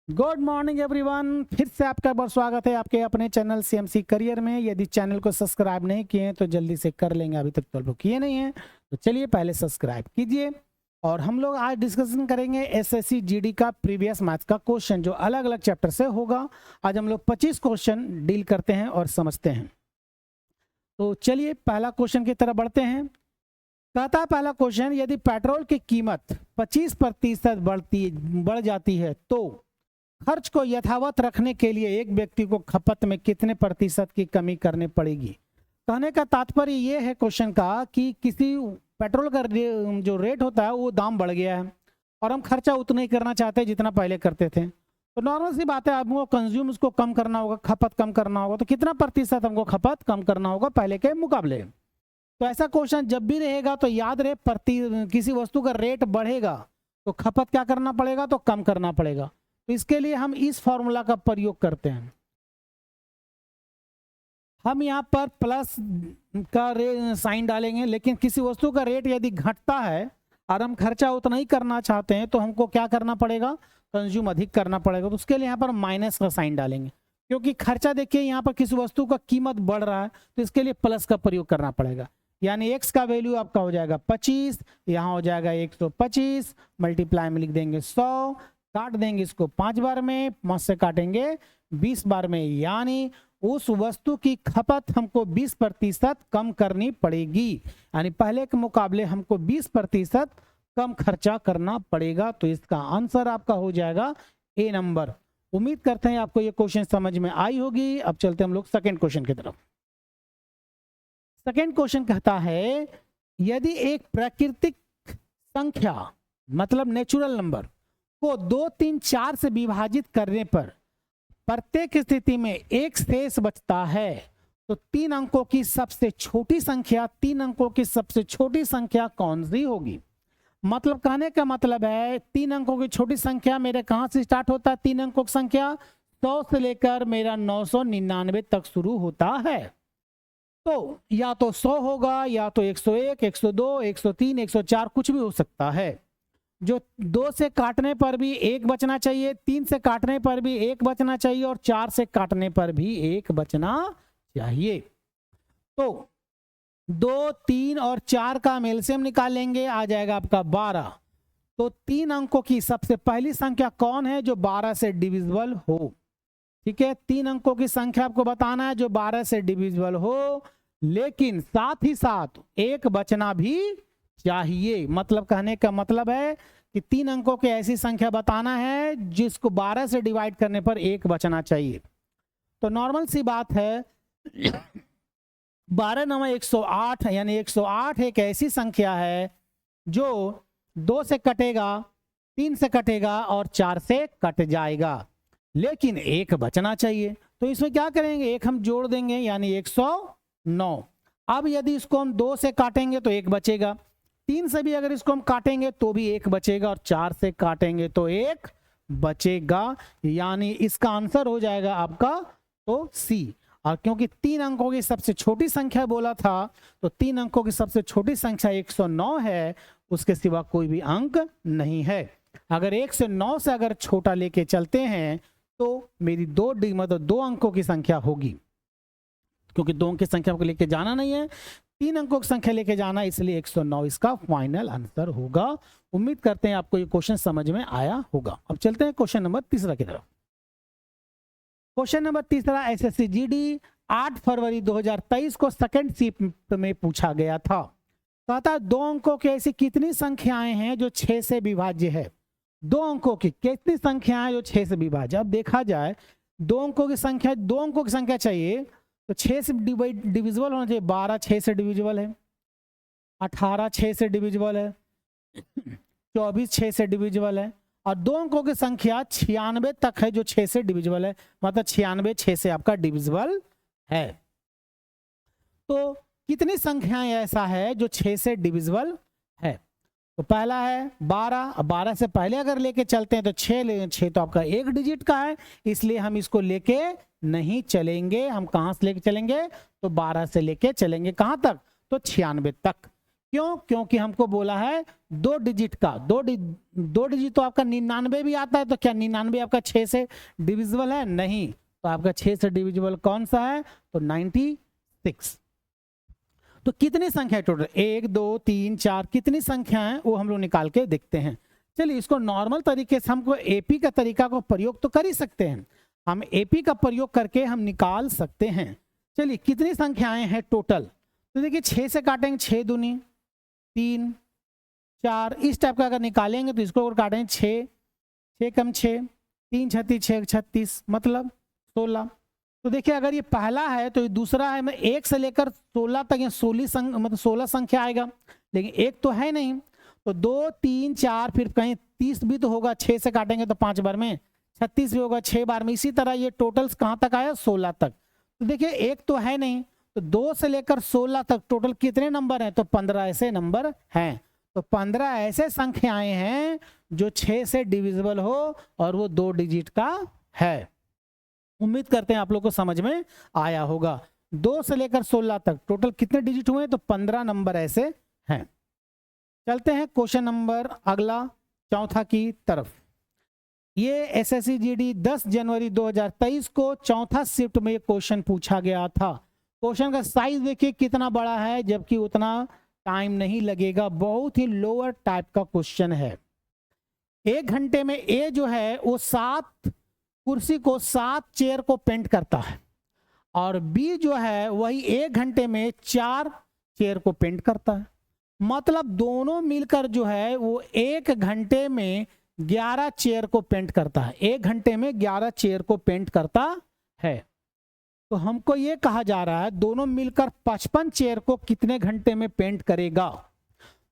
Good morning everyone, फिर से आपका बहुत स्वागत है आपके अपने चैनल सीएमसी करियर में। यदि चैनल को सब्सक्राइब नहीं किए हैं तो जल्दी से कर लेंगे, अभी तक तो लोग किए नहीं हैं तो चलिए पहले सब्सक्राइब कीजिए। और हम लोग आज डिस्कशन करेंगे एसएससी जीडी का प्रीवियस मैथ्स का क्वेश्चन जो अलग अलग चैप्टर से होगा। आज हम लोग 25 क्वेश्चन डील करते हैं और समझते हैं। तो चलिए पहला क्वेश्चन की तरफ बढ़ते हैं। कहता है पहला क्वेश्चन, यदि पेट्रोल की कीमत 25% बढ़ जाती है तो खर्च को यथावत रखने के लिए एक व्यक्ति को खपत में कितने प्रतिशत की कमी करनी पड़ेगी। कहने का तात्पर्य ये है क्वेश्चन का कि किसी पेट्रोल का जो रेट होता है वो दाम बढ़ गया है और हम खर्चा उतना ही करना चाहते हैं जितना पहले करते थे। तो नॉर्मल सी बात है, हमको कंज्यूम उसको कम करना होगा, खपत कम करना होगा। तो कितना प्रतिशत हमको खपत कम करना होगा पहले के मुकाबले। तो ऐसा क्वेश्चन जब भी रहेगा तो याद रहे, किसी वस्तु का रेट बढ़ेगा तो खपत क्या करना पड़ेगा, तो कम करना पड़ेगा। तो इसके लिए हम इस फॉर्मूला का प्रयोग करते हैं। हम यहाँ पर प्लस का साइन डालेंगे, लेकिन किसी वस्तु का रेट यदि घटता है और हम खर्चा उतना ही करना चाहते हैं तो हमको क्या करना पड़ेगा, कंज्यूम अधिक करना पड़ेगा। तो उसके लिए यहाँ पर माइनस का साइन डालेंगे, क्योंकि खर्चा देखिए यहाँ पर किसी वस्तु का कीमत बढ़ रहा है तो इसके लिए प्लस का प्रयोग करना पड़ेगा। यानी x का वैल्यू आपका हो जाएगा 25, यहाँ हो जाएगा 125, मल्टीप्लाई में लिख देंगे 100, काट देंगे इसको 5 बार में, 5 से काटेंगे 20 बार में, यानी उस वस्तु की खपत हमको 20% कम करनी पड़ेगी। यानी पहले के मुकाबले हमको 20% कम खर्चा करना पड़ेगा। तो इसका आंसर आपका हो जाएगा ए नंबर। उम्मीद करते हैं आपको ये क्वेश्चन समझ में आई होगी। अब चलते हम लोग सेकेंड क्वेश्चन की तरफ। सेकेंड क्वेश्चन कहता है, यदि एक प्राकृतिक संख्या मतलब नेचुरल नंबर को 2, 3, 4 से विभाजित करने पर प्रत्येक स्थिति में एक शेष बचता है तो 3 अंकों की सबसे छोटी संख्या, 3 अंकों की सबसे छोटी संख्या कौन सी होगी। मतलब कहने का मतलब है 3 अंकों की छोटी संख्या मेरे कहां से स्टार्ट होता है, 3 अंकों की संख्या 100 से लेकर मेरा 999 तक शुरू होता है। तो या तो 100 होगा, या तो 101, 102, 103, 104 कुछ भी हो सकता है। जो 2 से काटने पर भी 1 बचना चाहिए, 3 से काटने पर भी 1 बचना चाहिए और 4 से काटने पर भी 1 बचना चाहिए। तो 2, 3 और 4 का एलसीएम निकालेंगे, आ जाएगा आपका 12। तो 3 अंकों की सबसे पहली संख्या कौन है जो 12 से डिविजिबल हो। ठीक है, 3 अंकों की संख्या आपको बताना है जो 12 से डिविजिबल हो, लेकिन साथ ही साथ 1 बचना भी चाहिए। मतलब कहने का मतलब है कि 3 अंकों की ऐसी संख्या बताना है जिसको 12 से डिवाइड करने पर 1 बचना चाहिए। तो नॉर्मल सी बात है 12 9 108, यानी 108 एक ऐसी संख्या है जो 2 से कटेगा, 3 से कटेगा और 4 से कट जाएगा, लेकिन 1 बचना चाहिए। तो इसमें क्या करेंगे, 1 हम जोड़ देंगे यानी 109। अब यदि इसको हम 2 से काटेंगे तो 1 बचेगा, 3 से भी अगर इसको हम काटेंगे तो भी 1 बचेगा और 4 से काटेंगे तो 1 बचेगा। यानी इसका आंसर हो जाएगा आपका तो सी। और क्योंकि 3 अंकों की सबसे छोटी संख्या बोला था तो 3 अंकों की सबसे छोटी संख्या 109 है, उसके सिवा कोई भी अंक नहीं है। अगर 1 से 9 से अगर छोटा लेके चलते हैं तो मेरी 2 मतलब 2 अंकों की संख्या होगी, क्योंकि 2 अंक की संख्या को लेके जाना नहीं है, 3 अंकों की संख्या लेके जाना, इसलिए 109 इसका फाइनल आंसर होगा। उम्मीद करते हैं आपको ये क्वेश्चन समझ में आया होगा। अब चलते हैं क्वेश्चन नंबर 3 की तरफ। क्वेश्चन नंबर 3 एसएससी जीडी 8 फरवरी 2023 को सेकंड शिफ्ट में पूछा गया था। कहता है 2 अंकों की ऐसी कितनी संख्याएं हैं जो 6 से विभाज्य है। 2 अंकों की कितनी संख्याएं जो 6 से विभाज्य। अब देखा जाए 2 अंकों की संख्या चाहिए तो 6 से डिविजिबल होना चाहिए। 12 6 से डिविजिबल है, 18 6 से डिविजिबल है, 24 6 से डिविजिबल है, और 2 अंकों की संख्या 96 तक है जो 6 से डिविजिबल है। मतलब 96 6 से आपका डिविजिबल है। तो कितनी संख्याएं ऐसा है जो 6 से डिविजिबल है। तो पहला है 12। 12 से पहले अगर लेके चलते हैं तो 6 तो आपका 1 डिजिट का है, इसलिए हम इसको लेके नहीं चलेंगे। हम कहां से लेके चलेंगे, तो 12 से लेके चलेंगे कहां तक, तो 96 तक। क्यों? क्योंकि हमको बोला है 2 डिजिट का, 2 डिजिट तो आपका 99 भी आता है, तो क्या 99 आपका 6 से डिविजिबल है? नहीं। तो आपका 6 से डिविजिबल कौन सा है? तो 96। तो कितनी संख्या टोटल? 1 2 3 4 कितनी संख्या है वो हम लोग निकाल के देखते हैं। चलिए, इसको नॉर्मल तरीके से हमको एपी का तरीका को प्रयोग तो कर ही सकते हैं, हम एपी का प्रयोग करके हम निकाल सकते हैं। चलिए, कितनी संख्याएं हैं टोटल? तो देखिए 6 से काटेंगे, 6 दूनी 3 4, इस टाइप का अगर निकालेंगे तो इसको अगर काटेंगे 6 6 कम 6 3 36 6 36 मतलब 16। तो देखिए अगर ये पहला है तो ये दूसरा है, मैं 1 से लेकर 16 तक या 16 संख्या आएगा, लेकिन एक तो है नहीं। तो 2 3 4 फिर कहीं 30 भी तो होगा, 6 से काटेंगे तो 5 बार में, 36 भी होगा 6 बार में। इसी तरह ये टोटल्स कहाँ तक आया? 16 तक। तो देखिए एक तो है नहीं, तो 2 से लेकर 16 तक टोटल कितने नंबर हैं? तो 15 ऐसे नंबर हैं। तो 15 ऐसे संख्याएं हैं जो 6 से डिविजिबल हो और वो 2 डिजिट का है। उम्मीद करते हैं आप लोग को समझ में आया होगा। 2 से लेकर 16 तक टोटल कितने डिजिट हुए? तो 15 नंबर ऐसे हैं। चलते हैं क्वेश्चन नंबर अगला, चौथा की तरफ। ये एसएससी जीडी 10 जनवरी 2023 को चौथा शिफ्ट में ये क्वेश्चन पूछा गया था। क्वेश्चन का साइज देखिए कितना बड़ा है, जबकि उतना टाइम नहीं लगेगा, बहुत ही लोअर टाइप का क्वेश्चन है। 1 घंटे में ए जो है वो 7 कुर्सी को 7 चेयर को पेंट करता है, और बी जो है वही 1 घंटे में 4 चेयर को पेंट करता है। मतलब दोनों मिलकर जो है वो 1 घंटे में 11 चेयर को पेंट करता है, 1 घंटे में 11 चेयर को पेंट करता है। तो हमको ये कहा जा रहा है दोनों मिलकर 55 चेयर को कितने घंटे में पेंट करेगा?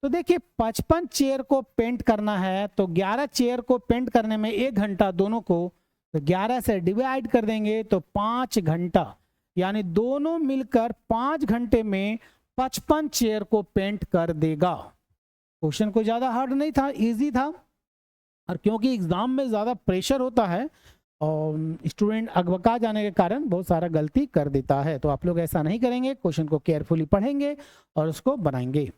तो देखिए 55 चेयर को पेंट करना है तो 11 चेयर को पेंट करने में 1 घंटा, दोनों को तो 11 से डिवाइड कर देंगे तो 5 घंटा, यानी दोनों मिलकर 5 घंटे में 55 चेयर को पेंट कर देगा। क्वेश्चन को ज्यादा हार्ड नहीं था, इजी था। और क्योंकि एग्जाम में ज्यादा प्रेशर होता है और स्टूडेंट अगबका जाने के कारण बहुत सारा गलती कर देता है, तो आप लोग ऐसा नहीं करेंगे, क्वेश्चन को केयरफुली पढ़ेंगे और उसको बनाएंगे।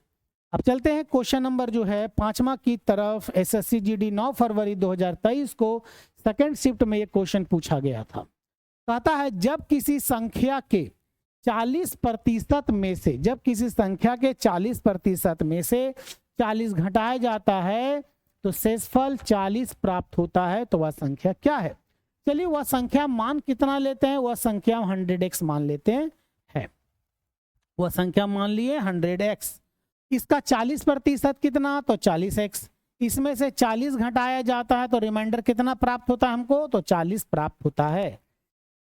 अब चलते हैं क्वेश्चन नंबर जो है 5वां की तरफ। एसएससी जीडी 9 फरवरी 2023 को सेकंड शिफ्ट में ये क्वेश्चन पूछा गया था। कहता है जब किसी संख्या के 40% में से, जब किसी संख्या के 40% में से 40 घटाया जाता है तो शेषफल 40 प्राप्त होता है, तो वह संख्या क्या है? चलिए वह संख्या मान कितना लेते हैं? वह संख्या 100x मान लेते हैं। वह संख्या मान लिए 100x। इसका 40% कितना? तो 40x। इसमें से 40 घटाया जाता है तो रिमाइंडर कितना प्राप्त होता है हमको? तो 40 प्राप्त होता है।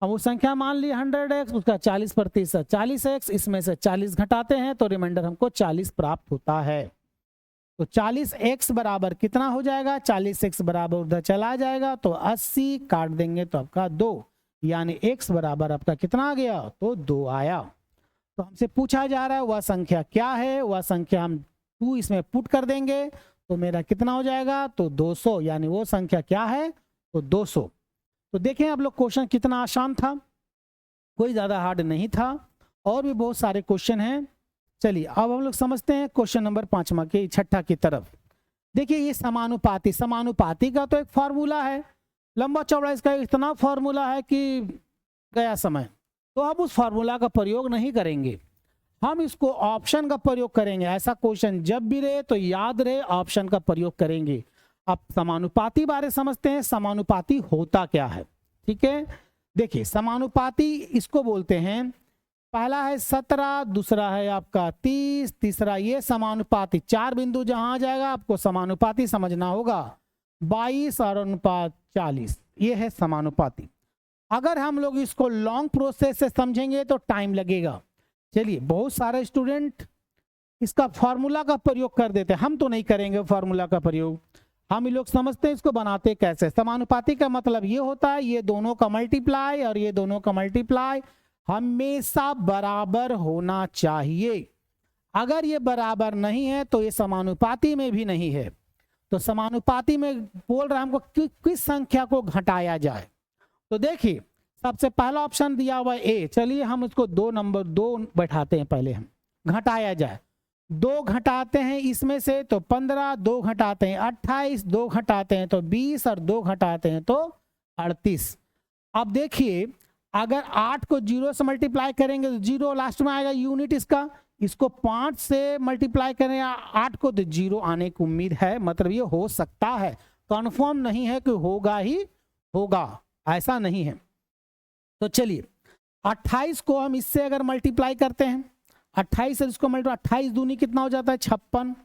अब वो संख्या मान ली 100x, उसका 40% 40x, इसमें से 40 घटाते हैं तो रिमाइंडर हमको 40 प्राप्त होता है। तो 40x बराबर कितना हो जाएगा? 40x बराबर उधर चला जाएगा तो 80 काट देंगे तो आपका 2, यानी x बराबर आपका कितना आ गया? तो 2 आया। तो हमसे पूछा जा रहा है वह संख्या क्या है? वह संख्या हम 2 इसमें पुट कर देंगे तो मेरा कितना हो जाएगा? तो 200, यानी वो संख्या क्या है? तो 200। तो देखें आप लोग क्वेश्चन कितना आसान था, कोई ज्यादा हार्ड नहीं था, और भी बहुत सारे क्वेश्चन हैं। चलिए अब हम लोग समझते हैं क्वेश्चन नंबर 5वां के 6ठा की तरफ। देखिए ये समानुपाती, समानुपाती का तो एक फॉर्मूला है, लंबा चौड़ा इसका इतना फॉर्मूला है कि गया समय। तो अब उस फॉर्मूला का प्रयोग नहीं करेंगे, हम इसको ऑप्शन का प्रयोग करेंगे। ऐसा क्वेश्चन जब भी रहे तो याद रहे ऑप्शन का प्रयोग करेंगे। अब समानुपाती बारे समझते हैं, समानुपाती होता क्या है। ठीक है, देखिए समानुपाती इसको बोलते हैं, पहला है 17, दूसरा है आपका 30, तीसरा ये समानुपाती। 4 बिंदु जहां आ जाएगा आपको समानुपाती समझना होगा। 22 और अनुपात 40, ये है समानुपाती। अगर हम लोग इसको लॉन्ग प्रोसेस से समझेंगे तो टाइम लगेगा। चलिए बहुत सारे स्टूडेंट इसका फॉर्मूला का प्रयोग कर देते हैं, हम तो नहीं करेंगे फॉर्मूला का प्रयोग। हम लोग समझते हैं इसको बनाते कैसे। समानुपाती का मतलब ये होता है ये दोनों का मल्टीप्लाई और ये दोनों का मल्टीप्लाई हमेशा बराबर होना चाहिए। अगर ये बराबर नहीं है तो ये समानुपाती में भी नहीं है। तो समानुपाती में बोल रहा है हमको किस संख्या को घटाया जाए। तो देखिए सबसे पहला ऑप्शन दिया हुआ है ए, चलिए हम इसको 2 बैठाते हैं, पहले हम घटाया जाए 2 घटाते हैं इसमें से तो 15, 2 घटाते हैं 28, 2 घटाते हैं तो 20 और 2 घटाते हैं तो 38। अब देखिए अगर 8 को 0 से मल्टीप्लाई करेंगे तो 0 लास्ट में आएगा यूनिट इसका, इसको 5 से मल्टीप्लाई करें 8 को तो 0 आने की उम्मीद है, मतलब ये हो सकता है, कंफर्म नहीं है कि होगा ही होगा, ऐसा नहीं है। तो चलिए 28 को हम इससे अगर मल्टीप्लाई करते हैं, 28 से इसको मल्टीप्लाई, 28 दूनी कितना हो जाता है 56,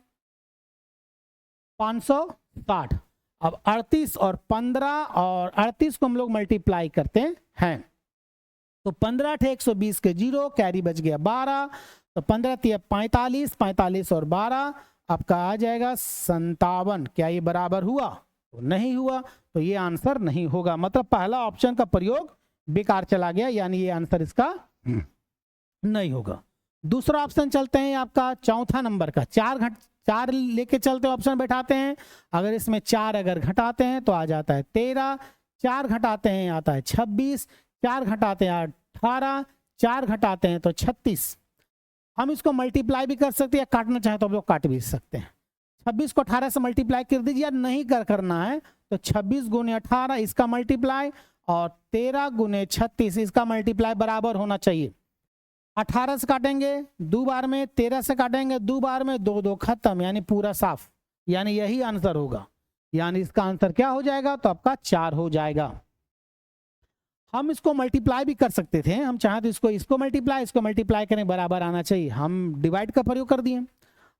560। अब 38 और 15 और 38 को हम लोग मल्टीप्लाई करते हैं तो 15 × 120 के 0, कैरी बच गया 12, तो 15 × 45, 45 और 12 आपका आ जाएगा 57। क्या ये बराबर हुआ? तो नहीं हुआ, तो ये आंसर नहीं होगा, मतलब पहला ऑप्शन का प्रयोग बेकार चला गया, यानी ये आंसर इसका नहीं होगा। दूसरा ऑप्शन चलते हैं आपका चौथा नंबर का, 4 लेके चलते ऑप्शन बैठाते हैं, अगर इसमें 4 अगर घटाते हैं तो आ जाता है 13, 4 घटाते हैं आता है 26, 4 घटाते हैं 18, 4 घटाते हैं तो 36। हम इसको मल्टीप्लाई भी कर सकते हैं, काटना चाहे तो आप लोग काट भी सकते हैं। 26 को 18 से मल्टीप्लाई कर दीजिए, नहीं करना है तो 26 × 18 इसका मल्टीप्लाई और 13 × 36 इसका मल्टीप्लाई बराबर होना चाहिए। 18 से काटेंगे 2 बार में, 13 से काटेंगे 2 बार में, 2 2 खत्म, यानी पूरा साफ, यानी यही आंसर होगा, यानी इसका आंसर क्या हो जाएगा? तो आपका 4 हो जाएगा। हम इसको मल्टीप्लाई भी कर सकते थे, हम चाहें तो इसको मल्टीप्लाई करें बराबर आना चाहिए, हम डिवाइड का प्रयोग कर दिए,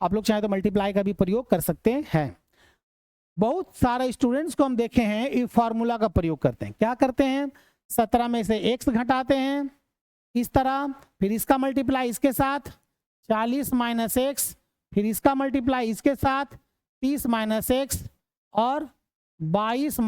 आप लोग चाहें तो मल्टीप्लाई का भी प्रयोग कर सकते हैं। बहुत सारे स्टूडेंट्स को हम देखे हैं इस फार्मूला का प्रयोग करते हैं, क्या करते हैं 17 में से x घटाते हैं इस तरह, फिर इसका मल्टीप्लाई इसके साथ 40 - x, फिर इसका मल्टीप्लाई इसके साथ 30 - x और 22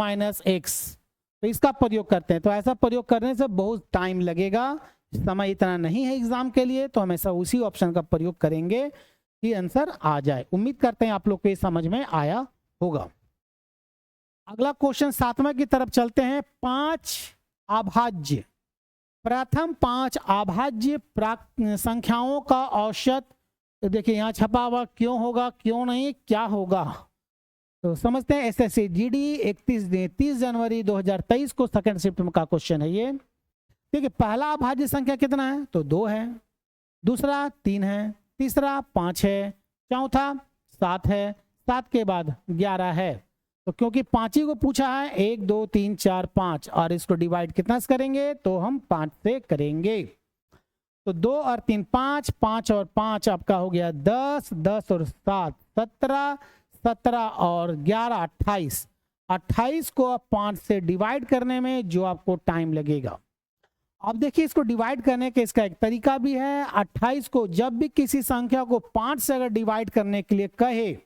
- x, तो इसका प्रयोग करते हैं। तो ऐसा प्रयोग करने से बहुत टाइम लगेगा, समय इतना नहीं है एग्जाम के लिए, तो हमेशा उसी ऑप्शन का प्रयोग करेंगे कि आंसर आ जाए। उम्मीद करते हैं आप लोग को ये समझ में आया होगा। अगला क्वेश्चन 7वां की तरफ चलते हैं। 5 अभाज्य, प्रथम 5 अभाज्य संख्याओं का औसत, तो देखिए यहाँ छपा हुआ क्यों होगा, क्यों नहीं, क्या होगा, तो समझते हैं। SSC GD 30 जनवरी 2023 को सेकंड शिफ्ट में का क्वेश्चन है ये। देखिए पहला अभाज्य संख्या कितना है? तो 2 है, दूसरा 3 है, तीसरा 5 है, चौथा 7 है, 7 के बाद 11 है। तो क्योंकि 5 ही को पूछा है, 1 2 3 4 5, और इसको डिवाइड कितना से करेंगे? तो हम 5 से करेंगे। तो 2 और 3 5, 5 और 5 आपका हो गया 10, 10 और 7 17, 17 और 11 28। 28 को आप 5 से डिवाइड करने में जो आपको टाइम लगेगा, अब देखिए इसको डिवाइड करने के इसका एक तरीका भी है। 28 को जब भी किसी संख्या को 5 से अगर डिवाइड करने के लिए कहे,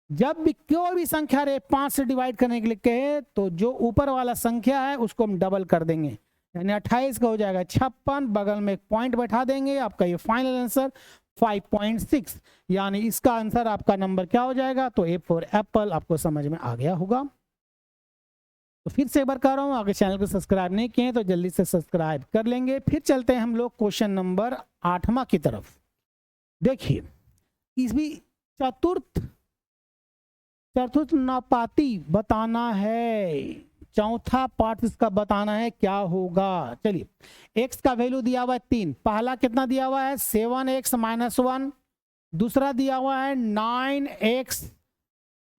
जब भी कोई भी संख्या रे 5 से डिवाइड करने के लिए कहे, तो जो ऊपर वाला संख्या है उसको हम डबल कर देंगे, यानी 28 का हो जाएगा 56, बगल में एक पॉइंट बैठा देंगे, आपका ये फाइनल आंसर 5.6, यानी इसका आंसर आपका नंबर क्या हो जाएगा? तो A फॉर एप्पल आपको समझ में आ गया होगा। तो फिर से एक बार कह रहा हूं, अगर चैनल को सब्सक्राइब नहीं किए तो जल्दी से सब्सक्राइब कर लेंगे। फिर चलते हैं हम लोग क्वेश्चन नंबर 8वां की तरफ। देखिए इसमें चतुर्थ नपाती बताना है, चौथा पार्ट इसका बताना है क्या होगा। चलिए x का वैल्यू दिया हुआ है 3, पहला कितना दिया हुआ है 7x - 1, दूसरा दिया हुआ है 9x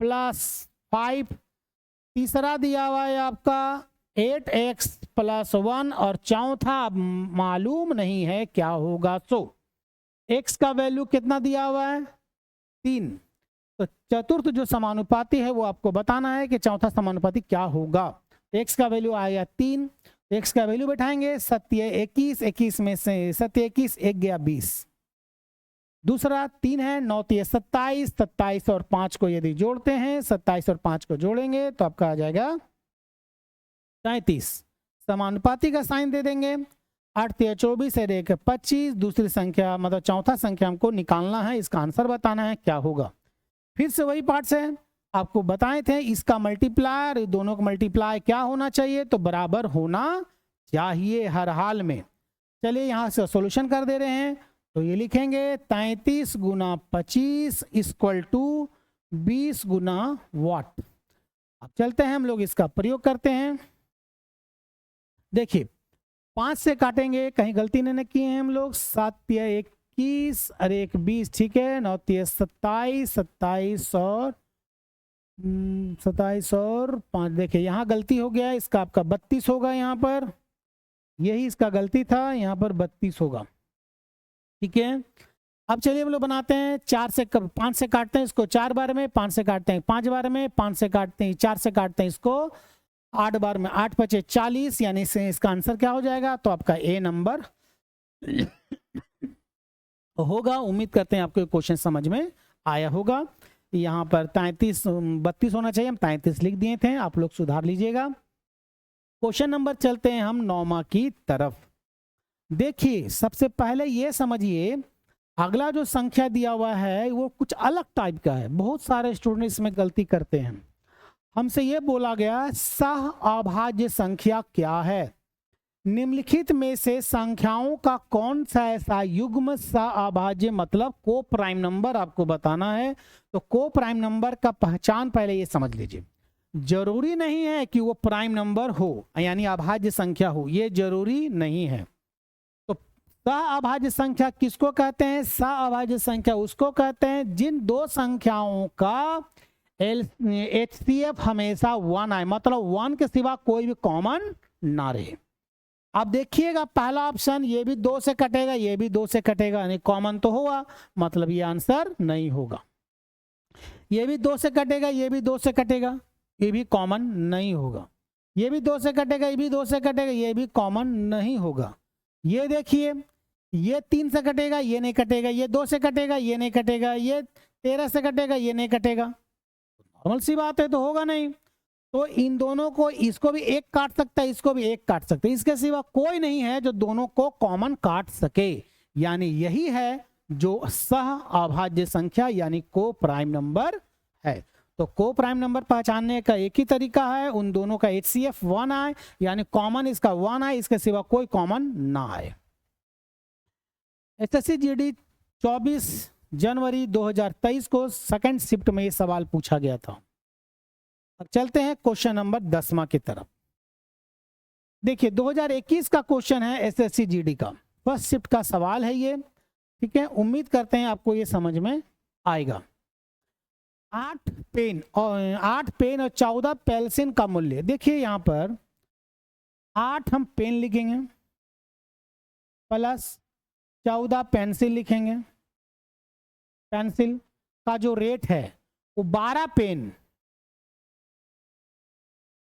+ 5, तीसरा दिया हुआ है आपका 8x + 1, और चौथा मालूम नहीं है क्या होगा। सो x का वैल्यू कितना दिया हुआ है 3, तो चतुर्थ जो समानुपाती है वो आपको बताना है कि चौथा समानुपाती क्या होगा। x का वैल्यू आया 3, x का वैल्यू बैठाएंगे 7 21, 21 में से 7 21 1 गया 20, दूसरा 3 है 9 27, 27 और 5 को यदि जोड़ते हैं, 27 और 5 को जोड़ेंगे तो आपका आ जाएगा 37, समानुपाती का साइन दे देंगे। 8 24 है, 1 25, दूसरी संख्या मतलब चौथा संख्या हमको निकालना है, इसका आंसर बताना है क्या होगा। फिर से वही पार्ट से आपको बताए थे, इसका मल्टीप्लायर दोनों का मल्टीप्लाई क्या होना चाहिए? तो बराबर होना चाहिए हर हाल में। चलिए यहाँ से सॉल्यूशन कर दे रहे हैं। तो ये लिखेंगे 33 गुना 25 इक्वल टू 20 गुना वाट। अब चलते हैं हम लोग इसका प्रयोग करते हैं। देखिए 5 से काटेंगे, कहीं गलती नहीं किए हैं हम लोग। 7 या 21 और 1 20, ठीक है। 9 30 27, 27 और 5, देखिए यहाँ गलती हो गया, इसका आपका 32 होगा यहाँ पर, यही इसका गलती था, यहाँ पर 32 होगा, ठीक है। अब चलिए हम लोग बनाते हैं। 5 से काटते हैं इसको 4 बार में, 5 से काटते हैं 5 बार में, 5 से काटते हैं 4 से काटते हैं इसको 8 बार में, 8 पचे 40, यानी से इसका आंसर क्या हो जाएगा, तो आपका ए नंबर होगा। उम्मीद करते हैं आपको क्वेश्चन समझ में आया होगा। यहाँ पर 32 होना चाहिए, हम 33 लिख दिए थे, आप लोग सुधार लीजिएगा। क्वेश्चन नंबर चलते हैं हम 9वां की तरफ। देखिए सबसे पहले ये समझिए, अगला जो संख्या दिया हुआ है वो कुछ अलग टाइप का है। बहुत सारे स्टूडेंट इसमें गलती करते हैं। हमसे ये बोला गया सह अभाज्य संख्या क्या है, निम्नलिखित में से संख्याओं का कौन सा ऐसा युग्म सह अभाज्य, मतलब को प्राइम नंबर आपको बताना है। तो को प्राइम नंबर का पहचान पहले ये समझ लीजिए। जरूरी नहीं है कि वो प्राइम नंबर हो यानी अभाज्य संख्या हो, ये जरूरी नहीं है। तो सह अभाज्य संख्या किसको कहते हैं, सह अभाज्य संख्या उसको कहते हैं जिन दो संख्याओं का HCF हमेशा 1 आए, मतलब 1 के सिवा कोई भी कॉमन ना रहे। अब देखिएगा पहला ऑप्शन, ये भी 2 से कटेगा, ये भी 2 से कटेगा, यानी कॉमन तो होगा, मतलब ये आंसर नहीं होगा। ये भी 2 से कटेगा, ये भी 2 से कटेगा, ये भी कॉमन नहीं होगा। ये भी 2 से कटेगा, ये भी 2 से कटेगा, ये भी कॉमन नहीं होगा। ये देखिए ये 3 से कटेगा, ये नहीं कटेगा, ये 2 से कटेगा, ये नहीं कटेगा, ये 13 से कटेगा, ये नहीं कटेगा। नॉर्मल सी बात है, तो होगा नहीं। तो इन दोनों को, इसको भी एक काट सकता है, इसको भी एक काट सकता है, इसके सिवा कोई नहीं है जो दोनों को कॉमन काट सके, यानी यही है जो सह अभाज्य संख्या यानी को प्राइम नंबर है। तो को प्राइम नंबर पहचानने का एक ही तरीका है, उन दोनों का HCF 1 आए, यानी कॉमन इसका 1 आए, इसके सिवा कोई कॉमन ना आए। SSC GD 24 जनवरी 2023 को सेकंड शिफ्ट में ये सवाल पूछा गया था। अब चलते हैं क्वेश्चन नंबर 10वां की तरफ। देखिए 2021 का क्वेश्चन है SSC GD का, फर्स्ट शिफ्ट का सवाल है ये, ठीक है। उम्मीद करते हैं आपको ये समझ में आएगा। 8 पेन और 14 पेंसिल का मूल्य, देखिए यहाँ पर 8 हम पेन लिखेंगे प्लस 14 पेंसिल लिखेंगे। पेंसिल का जो रेट है वो 12 पेन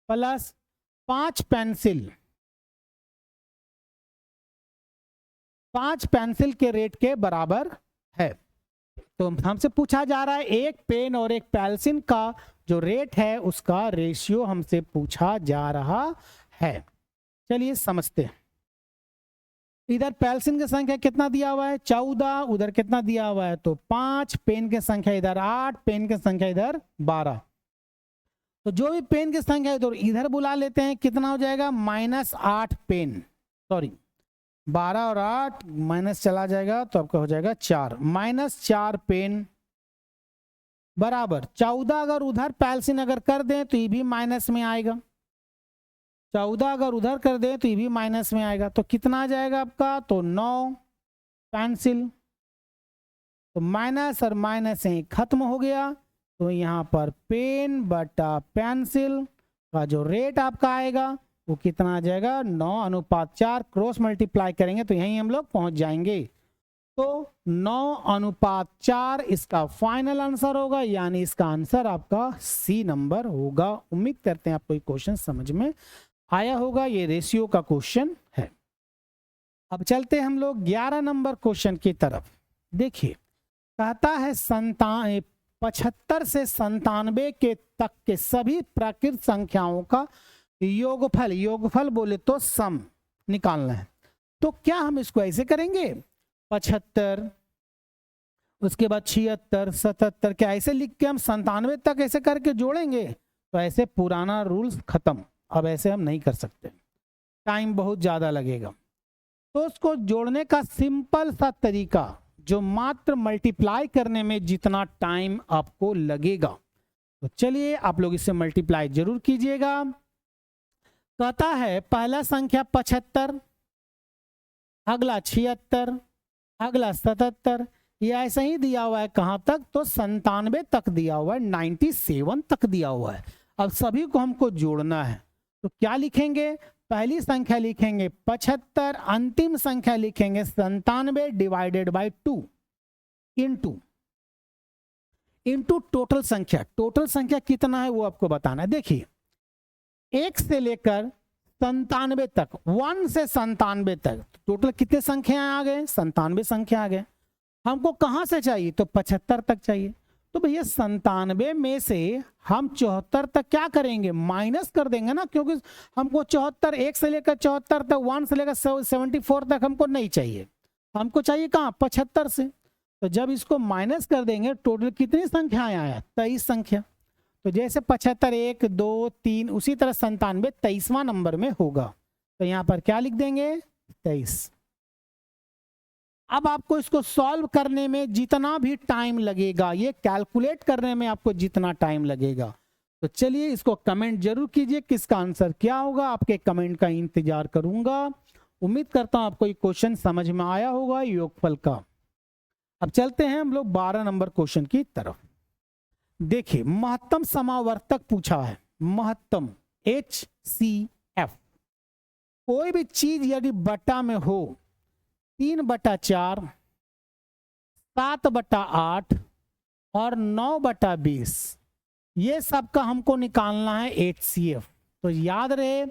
प्लस 5 पेंसिल, 5 पेंसिल के रेट के बराबर है। तो हमसे पूछा जा रहा है एक पेन और एक पेंसिल का जो रेट है उसका रेशियो हमसे पूछा जा रहा है। चलिए समझते हैं। इधर पेंसिल की संख्या कितना दिया हुआ है 14, उधर कितना दिया हुआ है तो 5, पेन की संख्या इधर 8, पेन की संख्या इधर 12। तो जो भी पेन की संख्या है तो इधर बुला लेते हैं, कितना हो जाएगा -8 पेन, सॉरी 12 और 8 माइनस चला जाएगा तो आपका हो जाएगा 4, -4 पेन बराबर 14। अगर उधर पेंसिल अगर कर दें तो ये भी माइनस में आएगा, 14 अगर उधर कर दें तो ये भी माइनस में आएगा। तो कितना आ जाएगा आपका तो 9 पेंसिल, तो माइनस और माइनस से खत्म हो गया। तो यहाँ पर पेन बटा पेंसिल का जो रेट आपका आएगा वो कितना आ जाएगा 9:4, क्रॉस मल्टीप्लाई करेंगे तो यहीं हम लोग पहुंच जाएंगे। तो 9:4 इसका फाइनल आंसर होगा, यानी इसका आंसर आपका सी नंबर होगा। उम्मीद करते हैं आपको ये क्वेश्चन समझ में आया होगा। ये रेशियो का क्वेश्चन है। अब चलते हैं हम लोग 11 नंबर क्वेश्चन की तरफ। देखिए कहता है 75 से 97 के तक के सभी प्राकृत संख्याओं का योगफल, योगफल बोले तो सम निकालना है। तो क्या हम इसको ऐसे करेंगे 75 उसके बाद 76 77, क्या ऐसे लिख के हम 97 तक ऐसे करके जोड़ेंगे? तो ऐसे पुराना रूल्स खत्म, अब ऐसे हम नहीं कर सकते, टाइम बहुत ज्यादा लगेगा। तो उसको जोड़ने का सिंपल सा तरीका, जो मात्र मल्टीप्लाई करने में जितना टाइम आपको लगेगा, तो चलिए आप लोग इसे मल्टीप्लाई जरूर कीजिएगा। कहता है पहला संख्या 75, अगला 76, अगला 77, ये ऐसा ही दिया हुआ है। कहां तक? तो 97 तक दिया हुआ है, 97 तक दिया हुआ है। अब सभी को हमको जोड़ना है, तो क्या लिखेंगे? पहली संख्या लिखेंगे 75, अंतिम संख्या लिखेंगे 97 डिवाइडेड बाई 2 इंटू टोटल संख्या। टोटल संख्या कितना है वो आपको बताना है। देखिए 1 से लेकर 97 तक, 1 से 97 तक टोटल कितने संख्याएं आ गए? 97 संख्या आ गए। हमको कहां से चाहिए? तो 75 तक चाहिए। तो भैया 97 में से हम 74 तक क्या करेंगे? माइनस कर देंगे ना, क्योंकि हमको 74, 1 से लेकर 74 तक, 1 से लेकर 74 तक हमको नहीं चाहिए। हमको चाहिए कहाँ? 75 से। तो जब इसको माइनस कर देंगे, टोटल कितनी संख्याएं आया? 23 संख्या। तो जैसे 75 1 2 3, उसी तरह 97 23वां नंबर में होगा। तो यहाँ पर क्या लिख देंगे? 23। अब आपको इसको सॉल्व करने में जितना भी टाइम लगेगा, ये कैलकुलेट करने में आपको जितना टाइम लगेगा, तो चलिए इसको कमेंट जरूर कीजिए किसका आंसर क्या होगा। आपके कमेंट का इंतजार करूंगा। उम्मीद करता हूं आपको ये क्वेश्चन समझ में आया होगा योगफल का। अब चलते हैं हम लोग 12 नंबर क्वेश्चन की तरफ। देखिए महत्तम समावर्तक पूछा है। महत्तम HCF, कोई भी चीज यदि बटा में हो 3/4, 7/8 और 9/20, ये सब का हमको निकालना है HCF। तो याद रहे,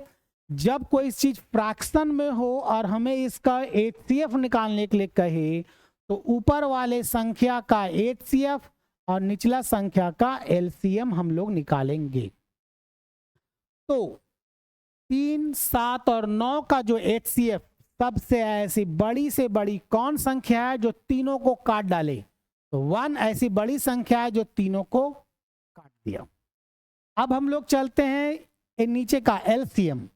जब कोई चीज फ्रैक्शन में हो और हमें इसका HCF निकालने के लिए कहे, तो ऊपर वाले संख्या का HCF और निचला संख्या का LCM हम लोग निकालेंगे। तो 3, 7 और 9 का जो HCF, सबसे ऐसी बड़ी से बड़ी कौन संख्या है जो तीनों को काट डाले? तो 1 ऐसी बड़ी संख्या है जो तीनों को काट दिया। अब हम लोग चलते हैं नीचे का LCM।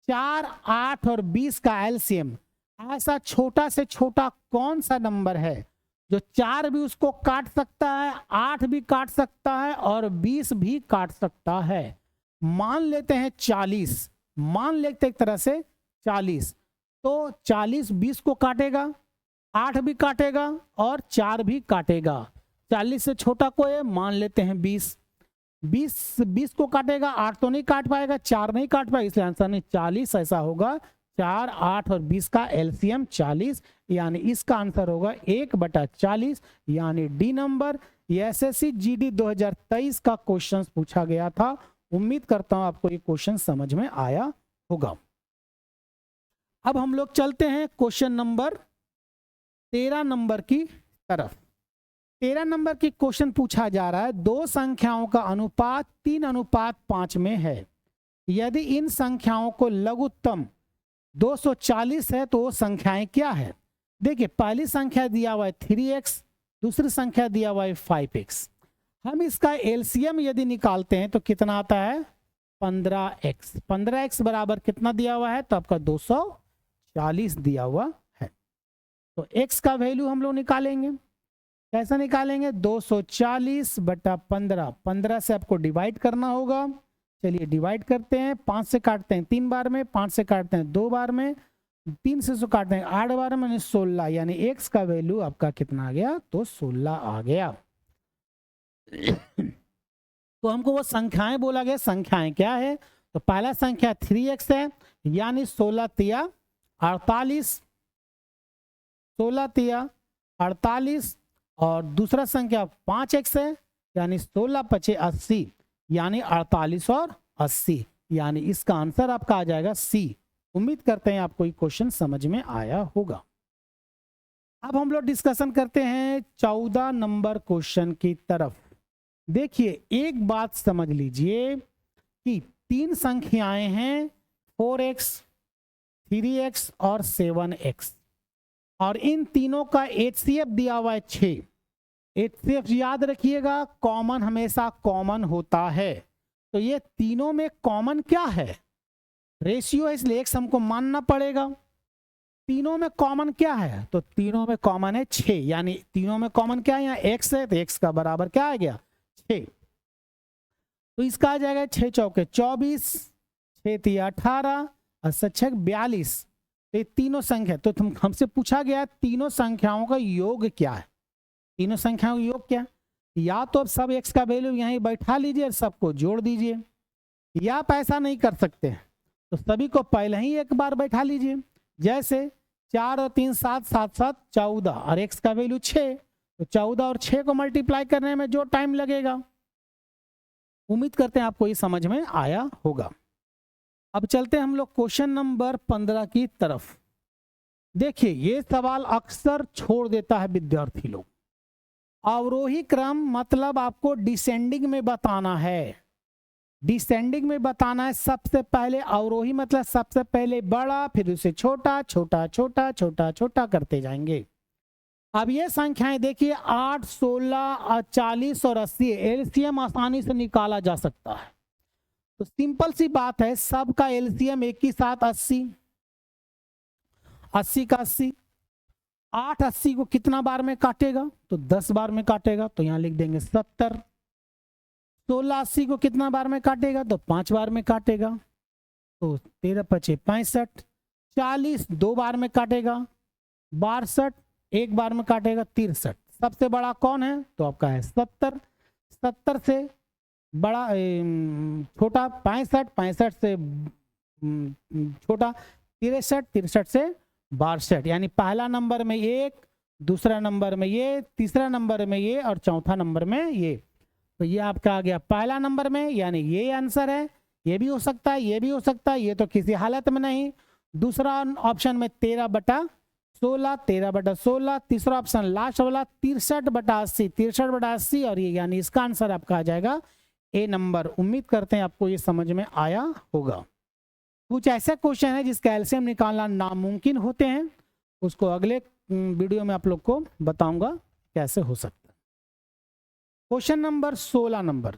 4, 8 और 20 का LCM, ऐसा छोटा से छोटा कौन सा नंबर है जो 4 भी उसको काट सकता है, 8 भी काट सकता है और 20 भी काट सकता है? मान लेते हैं 40, मान लेते एक तरह से 40। तो 40 20 को काटेगा, 8 भी काटेगा और 4 भी काटेगा। 40 से छोटा कोई है, मान लेते हैं 20। 20 को काटेगा, 8 तो नहीं काट पाएगा, 4 नहीं काट पाएगा, इसलिए आंसर नहीं 40 ऐसा होगा। 4, 8 और 20 का LCM 40, यानी इसका आंसर होगा 1/40, यानी डी नंबर। ये SSC GD 2023 का क्वेश्चन पूछा गया था। उम्मीद करता हूं आपको ये क्वेश्चन समझ में आया होगा। अब हम लोग चलते हैं क्वेश्चन नंबर 13 नंबर की तरफ। 13 नंबर की क्वेश्चन पूछा जा रहा है, दो संख्याओं का अनुपात 3:5 में है। यदि इन संख्याओं को लघुत्तम 240 है तो वो संख्याएं क्या है? देखिए पहली संख्या दिया हुआ है 3x, दूसरी संख्या दिया हुआ है 5x। हम इसका LCM यदि निकालते हैं तो कितना आता है? 15x। 15x बराबर कितना दिया हुआ है? तो आपका 240 दिया हुआ है। तो x का वैल्यू हम लोग निकालेंगे। कैसा निकालेंगे? 240/15। 15 से आपको डिवाइड करना होगा। चलिए डिवाइड करते हैं। 5 से काटते हैं 3 बार में, 5 से काटते हैं 2 बार में, 3 से काटते हैं 8 बार में, 16, यानी x का वैल्यू आपका कितना आ गया? तो 16 आ गया। तो हमको वो संख्याएं बोला गया, संख्याएं क्या है? तो पहला संख्या 3x है, यानी 16 तिया 48, 16 तिया 48, और दूसरा संख्या 5x है, यानी 16 पचे 80, यानी 48 और 80, यानी इसका आंसर आपका आ जाएगा C। उम्मीद करते हैं आपको ये क्वेश्चन समझ में आया होगा। अब हम लोग डिस्कशन करते हैं 14 नंबर क्वेश्चन की तरफ। देखिए एक बात समझ लीजिए कि 3 संख्याएं हैं 4x, 3x और 7x, और इन तीनों का HCF दिया हुआ है 6। HCF याद रखिएगा, कॉमन हमेशा कॉमन होता है। तो ये तीनों में कॉमन क्या है? रेशियो है, इसलिए x हमको मानना पड़ेगा। तीनों में कॉमन क्या है, तो तीनों में कॉमन है 6, यानी तीनों में कॉमन क्या है, यहाँ x है तो x का बराबर क्या आ गया 6। तो इसका आ जाएगा 6 चौके 24, 6 तिया 18 और 7 42। तो ये तीनों संख्या, तो हमसे पूछा गया तीनों संख्याओं का योग क्या है। तीनों संख्याओं का योग क्या, या तो अब सब x का वैल्यू यहीं बैठा लीजिए और सबको जोड़ दीजिए, या आप ऐसा नहीं कर सकते तो सभी को पहले ही एक बार बैठा लीजिए। जैसे 4 और 3 7 7 7 14 और x का वैल्यू 6, तो 14 और 6 को मल्टीप्लाई करने में जो टाइम लगेगा। उम्मीद करते हैं आपको ये समझ में आया होगा। अब चलते हैं हम लोग क्वेश्चन नंबर 15 की तरफ। देखिए ये सवाल अक्सर छोड़ देता है विद्यार्थी लोग। अवरोही क्रम मतलब आपको डिसेंडिंग में बताना है, डिसेंडिंग में बताना है। सबसे पहले अवरोही मतलब सबसे पहले बड़ा, फिर उसे छोटा छोटा छोटा छोटा छोटा करते जाएंगे। अब ये संख्याएं देखिए 8, 16, 40 और 80, एलसीएम आसानी से निकाला जा सकता है। तो सिंपल सी बात है, सबका एलसीएम एक ही साथ 80, 80 का 80। 8 80 को कितना बार में काटेगा, तो 10 बार में काटेगा, तो यहां लिख देंगे 70। 16 80 को कितना बार में काटेगा, तो 5 बार में काटेगा, तो 13 25 65। 40 2 बार में काटेगा, 62 1 बार में काटेगा, 63। सबसे बड़ा कौन है, तो आपका है 70। 70 से बड़ा छोटा 65, 65 से छोटा 63, 63 से 62। यानी पहला नंबर में 1, दूसरा नंबर में ये, तीसरा नंबर में ये और चौथा नंबर में ये। तो ये आपका आ गया पहला नंबर में, यानी ये आंसर है। ये भी हो सकता है, ये भी हो सकता है, ये तो किसी हालत में नहीं। दूसरा ऑप्शन में 13/16, 13/16। तीसरा ऑप्शन लास्ट वाला 63/80, 63/80 और ये, यानी इसका आंसर आपका आ जाएगा ए नंबर। उम्मीद करते हैं आपको ये समझ में आया होगा। कुछ ऐसे क्वेश्चन है जिसका एलसीएम निकालना नामुमकिन होते हैं, उसको अगले वीडियो में आप लोग को बताऊंगा कैसे हो सकता है। क्वेश्चन नंबर 16 नंबर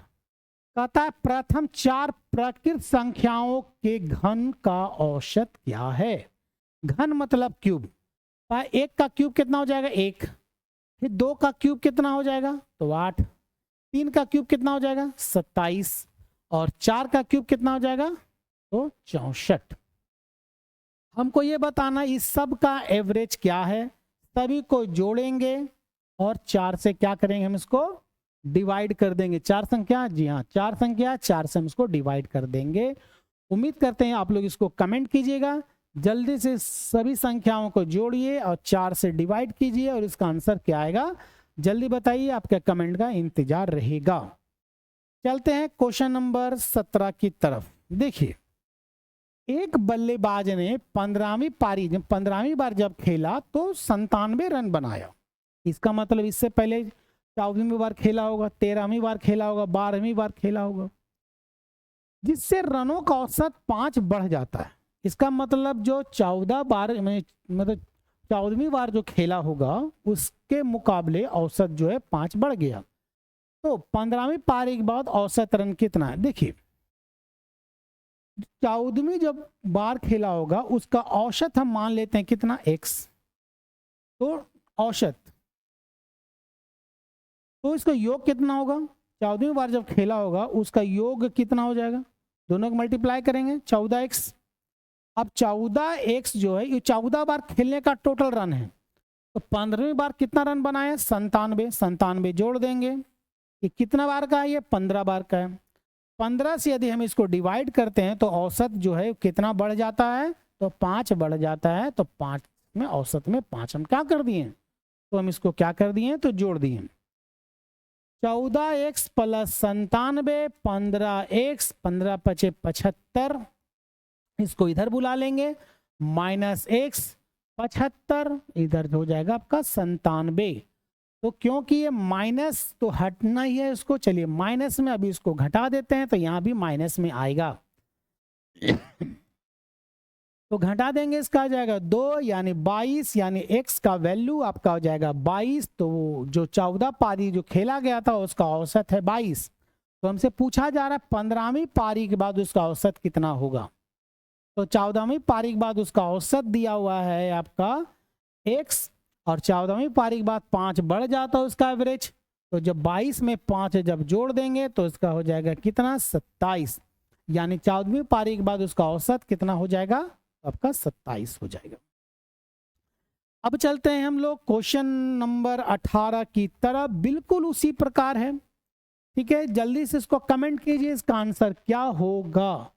कहता है प्रथम 4 प्राकृत संख्याओं के घन का औसत क्या है। घन मतलब क्यूब। 1 का क्यूब कितना हो जाएगा 1, फिर 2 का क्यूब कितना हो जाएगा, तो 8। 3 का क्यूब कितना हो जाएगा 27 और 4 का क्यूब कितना हो जाएगा, तो 64। हमको ये बताना इस सब का एवरेज क्या है। सभी को जोड़ेंगे और 4 से क्या करेंगे, हम इसको डिवाइड कर देंगे। 4 संख्या, जी हाँ 4 संख्या, 4 से हम इसको डिवाइड कर देंगे। उम्मीद करते हैं आप लोग इसको कमेंट कीजिएगा। जल्दी से सभी संख्याओं को जोड़िए और 4 से डिवाइड कीजिए और इसका आंसर क्या आएगा जल्दी बताइए, आपके कमेंट का इंतजार रहेगा। चलते हैं क्वेश्चन नंबर 17 की तरफ। देखिए एक बल्लेबाज ने 15वीं पारी, 15वीं बार जब खेला तो 97 रन बनाया। इसका मतलब इससे पहले 14वीं बार खेला होगा, 13वीं बार खेला होगा, 12वीं बार खेला होगा, जिससे रनों का औसत 5 बढ़ जाता है। इसका मतलब जो 14 बार मतलब 14वीं बार जो खेला होगा उसके मुकाबले औसत जो है 5 बढ़ गया। तो 15वीं पारी के बाद औसत रन कितना है, देखिए 14वीं जब बार खेला होगा उसका औसत हम मान लेते हैं कितना x, तो औसत, तो इसका योग कितना होगा, 14वीं बार जब खेला होगा उसका योग कितना हो जाएगा, दोनों को मल्टीप्लाई करेंगे 14x। अब 14x जो है ये 14 बार खेलने का टोटल रन है, तो 15वीं बार कितना रन बनाया 97, 97 जोड़ देंगे। ये कितना बार का है, ये 15 बार का है। 15 से यदि हम इसको डिवाइड करते हैं तो औसत जो है कितना बढ़ जाता है, तो 5 बढ़ जाता है। तो 5 में औसत में 5 हम क्या कर दिए, तो हम इसको क्या कर दिए, तो जोड़ दिए। 14x प्लस 97, 15x, 15 पचे 75, इसको इधर बुला लेंगे, माइनस x 75, इधर हो जाएगा आपका 97। तो क्योंकि ये माइनस तो हटना ही है इसको, चलिए माइनस में अभी इसको घटा देते हैं तो यहां भी माइनस में आएगा। तो घटा देंगे, इसका आ जाएगा 2 यानी 22, यानी x का वैल्यू आपका हो जाएगा 22। तो जो 14 पारी जो खेला गया था उसका औसत है 22। तो हमसे पूछा जा रहा है 15वीं पारी के बाद उसका औसत कितना होगा। तो 14वीं पारी के बाद उसका औसत दिया हुआ है आपका x, और 14वीं पारी के बाद 5 बढ़ जाता है उसका एवरेज। तो जब 22 में 5 जब जोड़ देंगे तो इसका हो जाएगा कितना, 27। यानी 14वीं पारी के बाद उसका औसत कितना हो जाएगा, आपका 27 हो जाएगा। अब चलते हैं हम लोग क्वेश्चन नंबर 18 की तरफ। बिल्कुल उसी प्रकार है, ठीक है। जल्दी से इसको कमेंट कीजिए, इसका आंसर क्या होगा।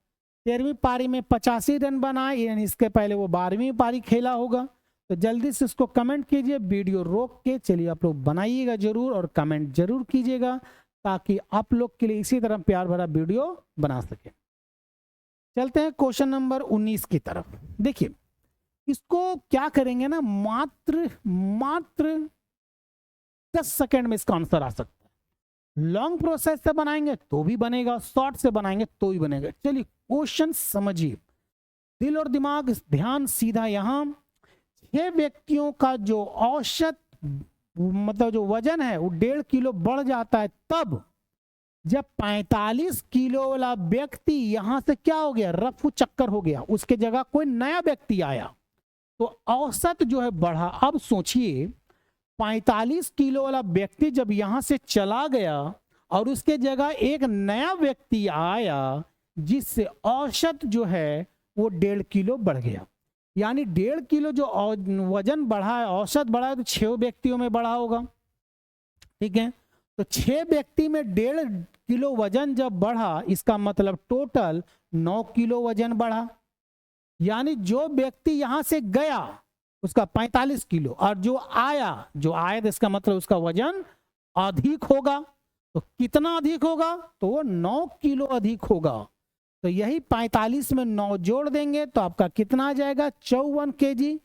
13वीं पारी में 85 रन बनाए, यानी इसके पहले वो 12वीं पारी खेला होगा। तो जल्दी से इसको कमेंट कीजिए, वीडियो रोक के चलिए आप लोग बनाइएगा जरूर और कमेंट जरूर कीजिएगा, ताकि आप लोग के लिए इसी तरह प्यार भरा वीडियो बना सके। चलते हैं क्वेश्चन नंबर 19 की तरफ। देखिए इसको क्या करेंगे ना, मात्र 10 सेकंड में इसका आंसर आ सकता है। लॉन्ग प्रोसेस से बनाएंगे तो भी बनेगा, शॉर्ट से बनाएंगे तो भी बनेगा। चलिए क्वेश्चन समझिए, दिल और दिमाग ध्यान सीधा। यहां 6 व्यक्तियों का जो औसत मतलब जो वजन है वो 1.5 किलो बढ़ जाता है, तब जब 45 किलो वाला व्यक्ति यहां से क्या हो गया, रफू चक्कर हो गया, उसके जगह कोई नया व्यक्ति आया तो औसत जो है बढ़ा। अब सोचिए 45 किलो वाला व्यक्ति जब यहां से चला गया और उसके जगह एक नया व्यक्ति आया, जिससे औसत जो है वो 1.5 किलो बढ़ गया। यानी 1.5 किलो जो वजन बढ़ा है, औसत बढ़ा है, तो 6 व्यक्तियों में बढ़ा होगा, ठीक है। तो 6 व्यक्ति में 1.5 किलो वजन जब बढ़ा, इसका मतलब टोटल 9 किलो वजन बढ़ा। यानी जो व्यक्ति यहां से गया उसका 45 किलो, और जो आया तो इसका मतलब उसका वजन अधिक होगा। तो कितना अधिक होगा, तो वो 9 किलो अधिक होगा। तो यही 45 में 9 जोड़ देंगे तो आपका कितना आ जाएगा, 54 kg।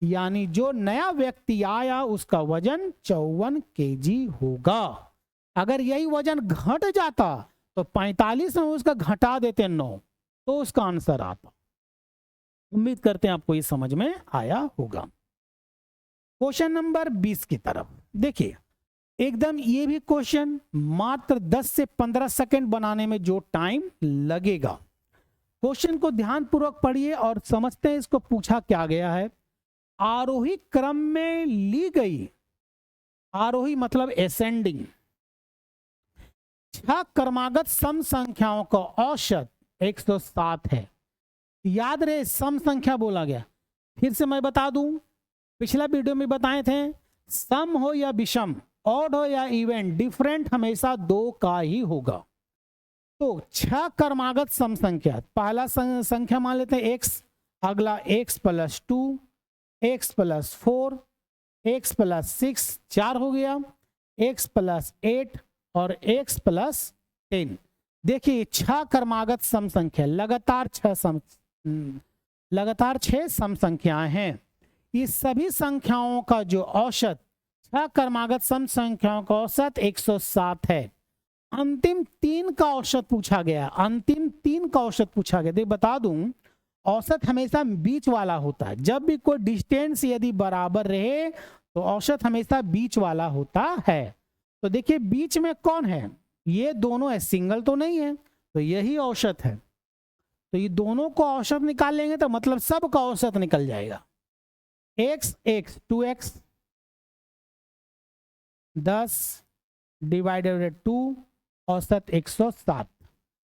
यानी जो नया व्यक्ति आया उसका वजन 54 kg होगा। अगर यही वजन घट जाता तो 45 में उसका घटा देते 9, तो उसका आंसर आता। उम्मीद करते हैं आपको ये समझ में आया होगा। क्वेश्चन नंबर 20 की तरफ देखिए, एकदम ये भी क्वेश्चन मात्र 10 से 15 सेकंड बनाने में जो टाइम लगेगा। क्वेश्चन को ध्यानपूर्वक पढ़िए और समझते हैं इसको पूछा क्या गया है। आरोही क्रम में ली गई, आरोही मतलब एसेंडिंग, 6 क्रमागत सम संख्याओं का औसत 107 है। याद रहे सम संख्या बोला गया, फिर से मैं बता दूं, पिछला वीडियो में बताए थे, सम हो या विषम, ऑड हो या इवन, डिफरेंट हमेशा 2 का ही होगा। तो 6 क्रमागत सम संख्या, पहला संख्या मान लेते हैं x, अगला x + 2, x + 4, x + 6, 4 हो गया, x + 8 और x + 10। देखिए 6 क्रमागत सम संख्या, लगातार 6 सम संख्याएं हैं। इस सभी संख्याओं का जो औसत, 6 क्रमागत सम संख्याओं का औसत 107 है। अंतिम 3 का औसत पूछा गया, अंतिम 3 का औसत पूछा गया। बता दूं, औसत हमेशा बीच वाला होता है। जब भी कोई डिस्टेंस यदि बराबर रहे तो औसत हमेशा बीच वाला होता है। तो देखिए बीच में कौन है, ये दोनों है, सिंगल तो नहीं है, तो यही औसत है। तो ये दोनों को औसत निकाल लेंगे तो मतलब सब का औसत निकल जाएगा। x 2x 10 / 2 औसत 107।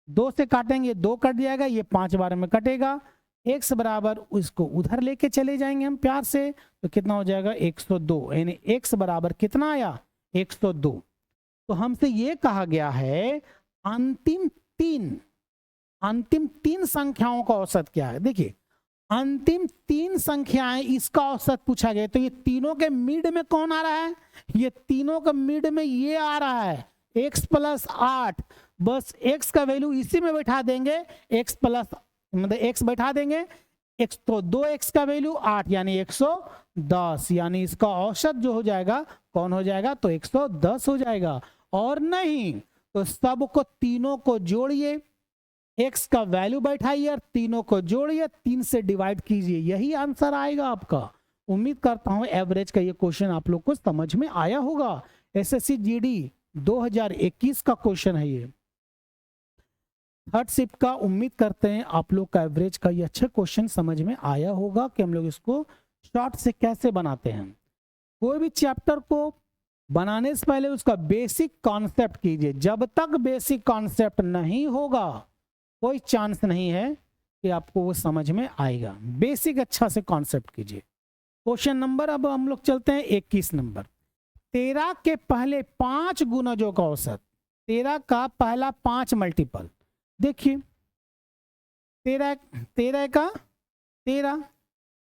2 से काटेंगे 2 कट जाएगा, ये 5 बार में कटेगा। x बराबर इसको उधर लेके चले जाएंगे हम प्यार से, तो कितना हो जाएगा 102। यानी x बराबर कितना आया 102। तो हमसे ये कहा गया है अंतिम तीन संख्याओं का औसत क्या है। देखिए अंतिम 3 संख्याएं, इसका औसत पूछा गया। तो ये तीनों के मिड में कौन आ रहा है, ये तीनों के मिड में ये आ रहा है x + 8। बस x का वैल्यू इसी में बैठा देंगे, x मतलब x बैठा देंगे, x तो 2x का वैल्यू 8 यानी 110। यानी इसका औसत जो हो जाएगा कौन हो जाएगा, तो 110 हो जाएगा। और नहीं तो सबको तीनों को जोड़िए, x का वैल्यू बैठाइए और तीनों को जोड़िए, 3 से डिवाइड कीजिए, यही आंसर आएगा आपका। उम्मीद करता हूं एवरेज का ये क्वेश्चन आप लोग को समझ में आया होगा। एसएससी जीडी 2021 का क्वेश्चन है ये। थर्ड शिफ्ट का उम्मीद करते हैं आप लोग का एवरेज का ये अच्छा क्वेश्चन समझ में आया होगा कि हम लोग इसको शॉर्ट से कैसे बनाते हैं। कोई भी चैप्टर को बनाने से पहले उसका बेसिक कॉन्सेप्ट कीजिए। जब तक बेसिक कॉन्सेप्ट नहीं होगा कोई चांस नहीं है कि आपको वो समझ में आएगा। बेसिक अच्छा से कॉन्सेप्ट कीजिए। क्वेश्चन नंबर अब हम लोग चलते हैं 21 नंबर। 13 के पहले 5 गुणजों का औसत, 13 का पहला 5 मल्टीपल देखिए। 13 का 13,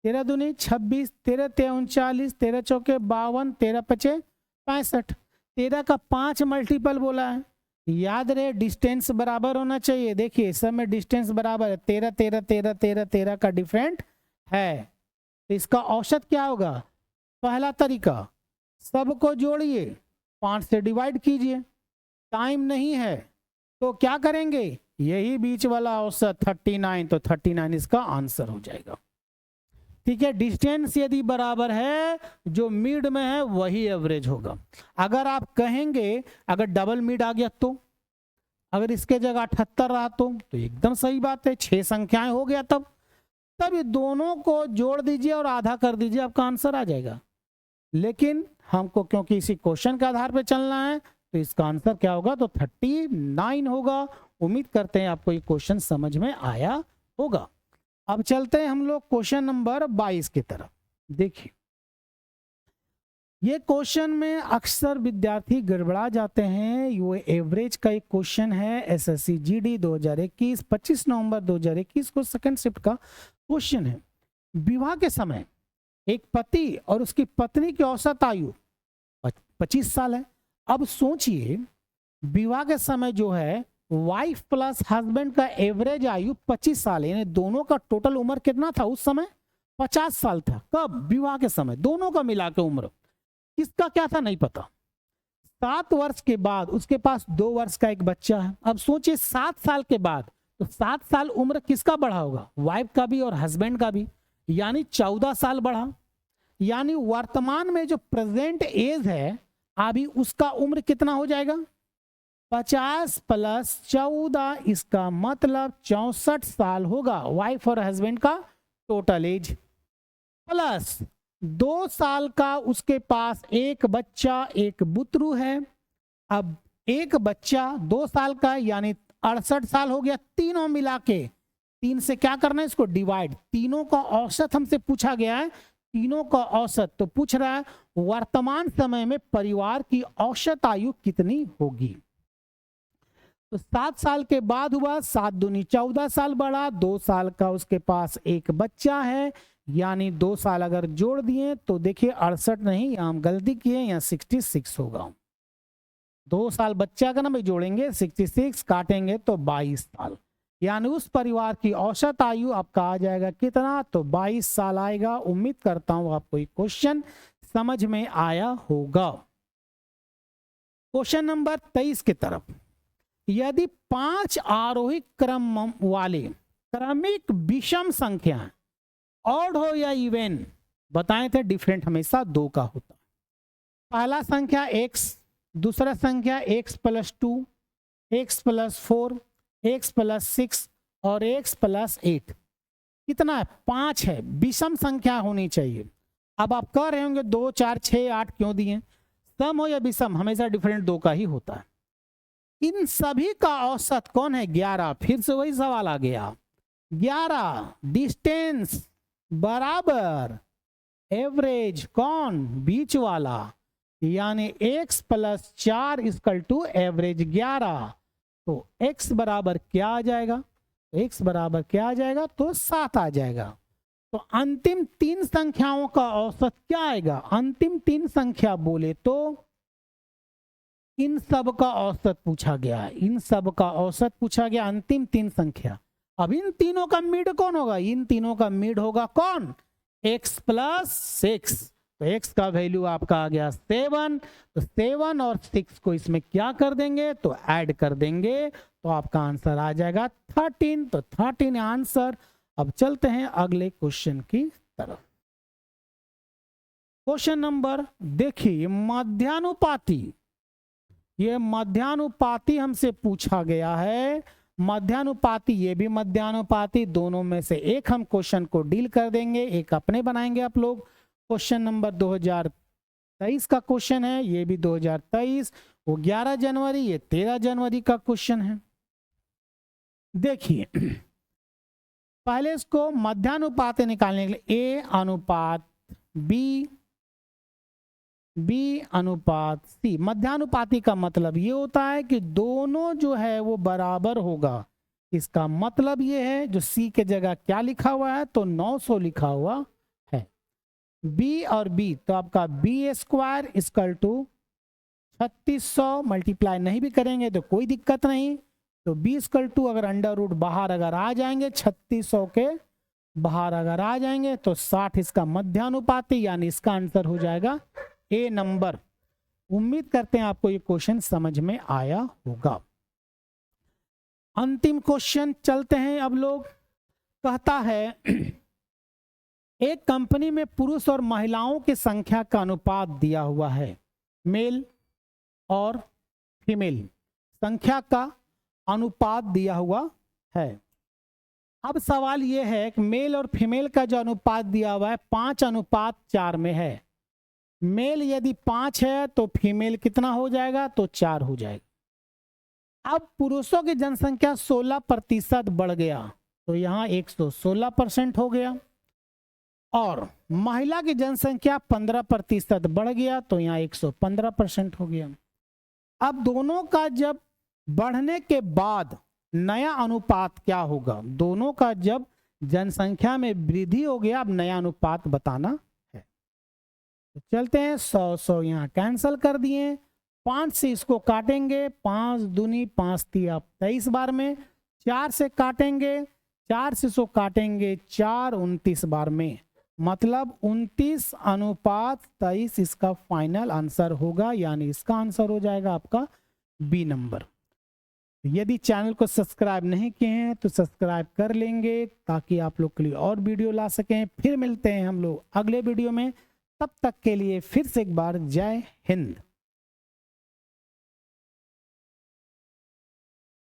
13 दूनी 26, 13 तिया 39, 13 चौके 52, 13 पचे 65। 13 का 5 मल्टीपल बोला है। याद रहे डिस्टेंस बराबर होना चाहिए। देखिए सब में डिस्टेंस बराबर है। 13 13 13 13 13 का डिफरेंट है, तो इसका औसत क्या होगा। पहला तरीका सबको जोड़िए, 5 से डिवाइड कीजिए। टाइम नहीं है तो क्या करेंगे, यही बीच वाला औसत 39, तो 39 इसका आंसर हो जाएगा। ठीक है, डिस्टेंस यदि बराबर है जो मिड में है वही एवरेज होगा। अगर आप कहेंगे अगर डबल मिड आ गया तो, अगर इसके जगह 78 रहा तो एकदम सही बात है, 6 संख्याएं हो गया तब ये दोनों को जोड़ दीजिए और आधा कर दीजिए, आपका आंसर आ जाएगा। लेकिन हमको क्योंकि इसी क्वेश्चन के आधार पर चलना है तो इसका आंसर क्या होगा, तो 39 होगा। उम्मीद करते हैं आपको ये क्वेश्चन समझ में आया होगा। अब चलते हैं हम लोग क्वेश्चन नंबर 22 की तरफ। देखिए ये क्वेश्चन में अक्सर विद्यार्थी गड़बड़ा जाते हैं। ये एवरेज का एक क्वेश्चन है, एसएससी जीडी 2021, 25 नवंबर 2021 को सेकंड शिफ्ट का क्वेश्चन है। विवाह के समय एक पति और उसकी पत्नी की औसत आयु 25 साल है। अब सोचिए विवाह के समय जो है वाइफ प्लस हस्बैंड का एवरेज आयु 25 साल है, यानी दोनों का टोटल उम्र कितना था उस समय, 50 साल था। कब, विवाह के समय। दोनों का मिला के उम्र, किसका क्या था नहीं पता। 7 वर्ष के बाद उसके पास 2 वर्ष का एक बच्चा है। अब सोचिए 7 साल के बाद, तो 7 साल उम्र किसका बढ़ा होगा, वाइफ का भी और हस्बैंड का भी, यानी 14 साल बढ़ा। यानी वर्तमान में जो प्रेजेंट एज है अभी उसका उम्र कितना हो जाएगा, 50 प्लस 14, इसका मतलब 64 साल होगा वाइफ और हस्बैंड का टोटल एज। प्लस 2 साल का उसके पास एक बच्चा एक बुतरू है। अब एक बच्चा 2 साल का यानी 68 साल हो गया। तीनों मिला के 3 से क्या करना है, इसको डिवाइड। तीनों का औसत हमसे पूछा गया है, तीनों का औसत। तो पूछ रहा है वर्तमान समय में परिवार की औसत आयु कितनी होगी। तो 7 साल के बाद हुआ, 7 दूनी 14 साल बढ़ा, 2 साल का उसके पास एक बच्चा है, यानी 2 साल अगर जोड़ दिए तो देखिए 68 नहीं, यहाँ हम गलती किए, यहाँ 66 होगा। 2 साल बच्चा का ना भाई जोड़ेंगे, 66 काटेंगे तो 22 साल, यानी उस परिवार की औसत आयु आपका आ जाएगा कितना, तो 22 साल आएगा। उम्मीद करता हूं आपको ये क्वेश्चन समझ में आया होगा। क्वेश्चन नंबर 23 की तरफ। यदि 5 आरोही क्रम वाले क्रमिक विषम संख्या ऑड हो या इवन, बताए थे डिफरेंट हमेशा 2 का होता। पहला संख्या x, दूसरा संख्या x + 2, x + 4, x + 6 और x + 8। कितना है, 5 है। विषम संख्या होनी चाहिए। अब आप कह रहे होंगे 2 4 6 8 क्यों दिए, सम हो या विषम हमेशा डिफरेंट 2 का ही होता है। इन सभी का औसत कौन है, 11। फिर से वही सवाल आ गया, 11 डिस्टेंस बराबर एवरेज कौन, बीच वाला, यानी x + 4 = एवरेज 11। तो x बराबर क्या आ जाएगा, x बराबर क्या आ जाएगा, तो 7 आ जाएगा। तो अंतिम 3 संख्याओं का औसत क्या आएगा, अंतिम 3 संख्या बोले तो इन सब का औसत पूछा गया है, इन सब का औसत पूछा गया, अंतिम 3 संख्या। अब इन तीनों का मिड कौन होगा, इन तीनों का मिड होगा कौन, x + 6। तो x का वैल्यू आपका आ गया 7। तो 7 और 6 को इसमें क्या कर देंगे, तो ऐड कर देंगे, तो आपका आंसर आ जाएगा 13। तो 13 आंसर। अब चलते हैं अगले क्वेश्चन की तरफ। क्वेश्चन नंबर देखिए, मध्यानुपाती, ये मध्यानुपाती हमसे पूछा गया है। मध्यानुपाती, ये भी मध्यानुपाती, दोनों में से एक हम क्वेश्चन को डील कर देंगे, एक अपने बनाएंगे आप लोग। क्वेश्चन नंबर 2023 का क्वेश्चन है, ये भी 2023, वो 11 जनवरी, ये 13 जनवरी का क्वेश्चन है। देखिए पहले इसको मध्यानुपाती निकालने के लिए ए अनुपात बी, बी अनुपात सी। मध्यानुपाती का मतलब ये होता है कि दोनों जो है वो बराबर होगा। इसका मतलब ये है, जो सी के जगह क्या लिखा हुआ है, तो 900 लिखा हुआ है। बी और बी, तो आपका B square equal to 3600, multiply नहीं भी करेंगे तो कोई दिक्कत नहीं। तो बी इक्वल टू, अगर अंडर रूट बाहर अगर आ जाएंगे, 3600 के बाहर अगर आ जाएंगे तो 60 इसका मध्यानुपाती, यानी इसका आंसर हो जाएगा ए नंबर। उम्मीद करते हैं आपको ये क्वेश्चन समझ में आया होगा। अंतिम क्वेश्चन चलते हैं अब लोग। कहता है एक कंपनी में पुरुष और महिलाओं की संख्या का अनुपात दिया हुआ है, मेल और फीमेल संख्या का अनुपात दिया हुआ है। अब सवाल यह है कि मेल और फीमेल का जो अनुपात दिया हुआ है 5:4 में है। मेल यदि 5 है तो फीमेल कितना हो जाएगा, तो 4 हो जाएगा। अब पुरुषों की जनसंख्या 16% बढ़ गया, तो यहाँ 116% हो गया, और महिला की जनसंख्या 15% बढ़ गया, तो यहाँ 115% हो गया। अब दोनों का जब बढ़ने के बाद नया अनुपात क्या होगा, दोनों का जब जनसंख्या में वृद्धि हो गया, अब नया अनुपात बताना है। तो चलते हैं, 100 यहाँ कैंसिल कर दिए, 5 से इसको काटेंगे, 5 दूनी 5 3 23 बार में, 4 से काटेंगे, 4 से इसको काटेंगे 4 29 बार में, मतलब 29:23 इसका फाइनल आंसर होगा, यानी इसका आंसर हो जाएगा आपका बी नंबर। यदि चैनल को सब्सक्राइब नहीं किए हैं तो सब्सक्राइब कर लेंगे, ताकि आप लोग के लिए और वीडियो ला सकें। फिर मिलते हैं हम लोग अगले वीडियो में, तब तक के लिए फिर से एक बार जय हिंद।